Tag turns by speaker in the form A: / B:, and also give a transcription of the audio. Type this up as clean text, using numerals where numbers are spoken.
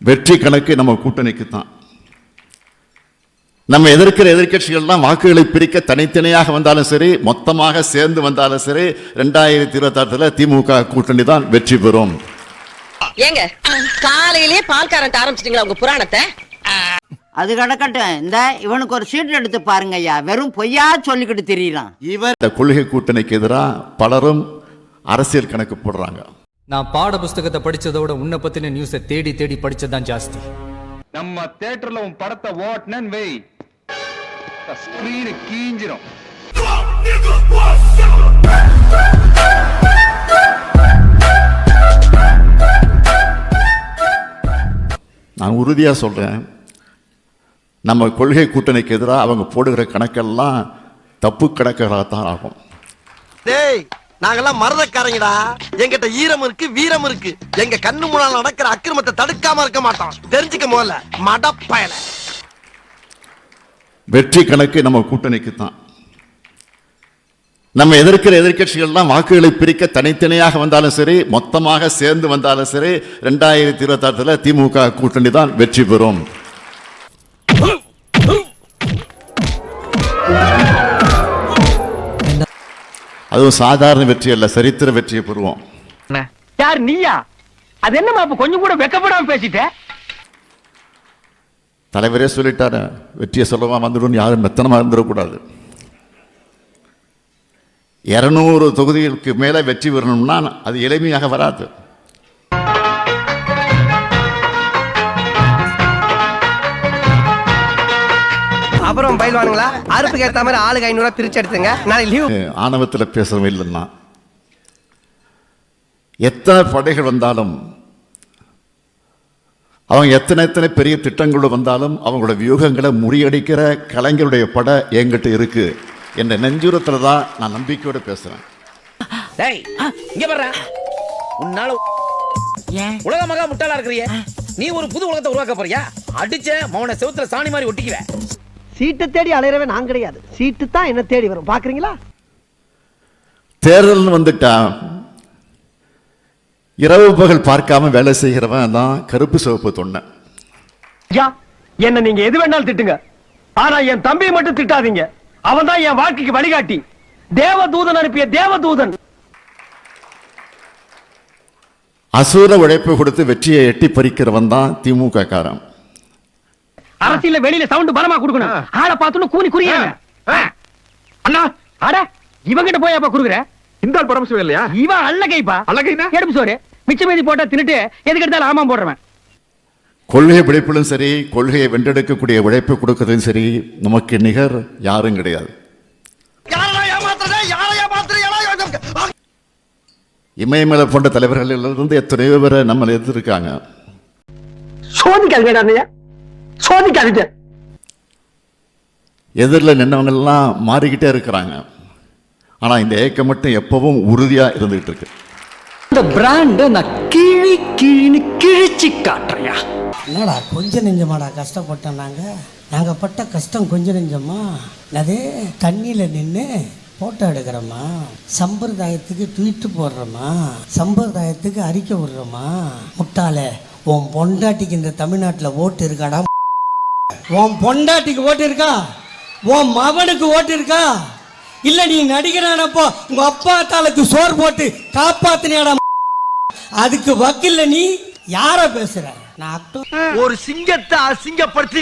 A: வெற்றி கணக்கு நம்ம கூட்டணிக்கு தான். நம்ம எதிர்க்கிற எதிர்கட்சிகள்லாம் வாக்குகளை பிரிக்க தனித்தனியாக வந்தாலும் சரி, மொத்தமாக சேர்ந்து வந்தாலும் சரி, 2026 திமுக கூட்டணி தான் வெற்றி பெறும்.
B: ஏங்க காலையிலேயே பால்காரன் ஆரம்பிச்சிட்டீங்களா உங்க புராணத்தை?
C: அது கிடக்கட்டும். இந்த இவனுக்கு ஒரு சீட் எடுத்து பாருங்க ஐயா, வெறும் பொய்யா சொல்லிக்கிட்டு தெரியலாம்.
A: இவர் இந்த கொள்கை கூட்டணிக்கு எதிராக பலரும் அரசியல் கணக்கு போடுறாங்க.
D: நான் பாட புஸ்தகத்தை படிச்சதோட உன்னை பத்தின நியூஸை தேடி தேடி படிச்சதான் ஜாஸ்தி.
E: நம்ம தியேட்டர்ல உன் படத்தை ஓட்டுனேன்னு வை, ஸ்கிரீன் கீஞ்சிரும்.
A: நான் உறுதியா சொல்றேன், நம்ம கொள்கை கூட்டணிக்கு எதிராக அவங்க போடுகிற கணக்கெல்லாம் தப்பு கணக்குகளாகத்தான் ஆகும்.
F: டேய், நாங்கெல்லாம் மரதக்காரங்கடா. எங்கிட்ட ஈரம் இருக்கு, வீரம் இருக்கு. எங்க கண்ணு முன்னால நடக்கிற அக்கிரமத்தை தடுக்காம இருக்க மாட்டோம். தெரிஞ்சுக்க முதல்ல மடப்பயல.
A: வெற்றி கணக்கு நம்ம கூட்டணிக்கு தான். நம்ம எதிர்க்கிற எதிர்கட்சிகள்லாம் வாக்குகளை பிரிக்க தனித்தனியாக வந்தாலும் சரி, மொத்தமாக சேர்ந்து வந்தாலும் சரி, 2026 திமுக கூட்டணி தான் வெற்றி பெறும். அதுவும் சாதாரண வெற்றி அல்ல, சரித்திர வெற்றியை பெறுவோம்.
G: யார் நீயா? அது என்னமா அப்ப கொஞ்சம் கூட வெக்கப்படாம பேசிட்ட?
A: தலைவரே சொல்லிட்டாரு, வெற்றியை சொல்லவா வந்துடும், யாரும் மெத்தனமா இருந்துடக்கூடாது. 200 தொகுதிகளுக்கு மேல வெற்றி பெறணும்னா அது எளிமையாக வராது.
F: அப்புறம் பயில்வானுங்களா, அறுப்புக்கு ஏத்த மாதிரி ஆளுக்கு 500 பிரிச்சு எடுத்துங்க. நாளை லீவ்.
A: ஆணவத்தில் பேசுறவங்க இல்லைன்னா எத்தனை படைகள் வந்தாலும், அவங்க எத்தனை பெரிய திட்டங்களோடு வந்தாலும், அவங்களோட வியூகங்களை முறியடிக்கிற கலைஞருடைய படை என்கிட்ட இருக்கு என்ற நெஞ்சுரத்துல தான் நான் நம்பிக்கையோட பேசுறேன்.
H: இங்க பாரு, உன்னால உலக மகா முட்டாளா இருக்கிறிய, நீ ஒரு புது உலகத்தை உருவாக்க போறியா? அடிச்ச மௌன செவுத்துல சாணி மாதிரி ஒட்டிக்குவ.
F: சீட்டு தேடி அலையறவே நான் கிடையாது, சீட்டு தான் என்ன தேடி வரும். பாக்குறீங்களா?
A: தேர்தல் வந்துட்டா இரவு பகல் பார்க்காம வேலை செய்கிறவன் தான் கருப்பு சிவப்பு தொண்டை.
G: என்ன நீங்க எது வேணாலும் திட்டுங்க, ஆனா என் தம்பியை மட்டும் திட்டாதீங்க. அவன் தான் என் வாழ்க்கைக்கு வழிகாட்டி. தேவதூதன் அனுப்பிய தேவதூதன்.
A: அசூர உழைப்பு கொடுத்து வெற்றியை எட்டி பறிக்கிறவன் தான் திமுக காரன்.
G: அரசியல வெளியில சவுண்ட் பலமா கொடுக்கணும். ஆளை பார்த்துன்னு கூனி குறியாங்க. அண்ணா அட இவங்கிட்ட போய் அப்ப குடுக்குற
E: இந்த ஆள் பரமசிவம் இல்லையா?
G: இவன் அல்லகைப்பா.
E: அல்லகைனா
G: எடுப்பு சோறு மிச்சம் மீதி போட்டா தின்னுட்டு எதுக்கு எடுத்தாலும் ஆமாம் போடுறவன்.
A: கொள்கை பிடிப்பிலும் சரி, கொள்கையை வென்றெடுக்கக்கூடிய உழைப்பு கொடுக்கறதும் சரி, நமக்கு நிகர் யாரும் கிடையாது. இமயமலை போன்ற தலைவர்களிலிருந்து எத்தனையோ பேரை நம்ம எதிர்க்காங்க.
G: சோதிக்காதீங்க.
A: எதிரில் நின்னவங்க எல்லாம் மாறிக்கிட்டே இருக்கிறாங்க. ஆனா இந்த ஏக்கம் மட்டும் எப்பவும் உறுதியா இருந்துகிட்டு இருக்கு.
D: இந்த பிராண்ட நான் கிழின்னு கிழிச்சு காட்டுறையா.
I: என்னடா கொஞ்ச நெஞ்சமாடா கஷ்டப்பட்டோம் நாங்கள் பட்ட கஷ்டம் கொஞ்சம் நெஞ்சமா. அதே தண்ணியில் நின்று ஃபோட்டோ எடுக்கிறோமா, சம்பிரதாயத்துக்கு ட்வீட்டு போடுறோமா, சம்பிரதாயத்துக்கு அறிக்கை விடுறோமா. முட்டாளே, உன் பொண்டாட்டிக்கு இந்த தமிழ்நாட்டில் ஓட்டு இருக்காடா? உன் பொண்டாட்டிக்கு ஓட்டு இருக்கா? உன் மகனுக்கு ஓட்டு இருக்கா? இல்ல நீ நடிகரானப்போ உங்க அப்பா தாளுக்கு சோறு போட்டு காப்பாத்தினியாடா? அதுக்கு வக்கில்ல நீ யார பேசுற?
F: ஒரு சிங்கத்தை அசிங்கப்படுத்தி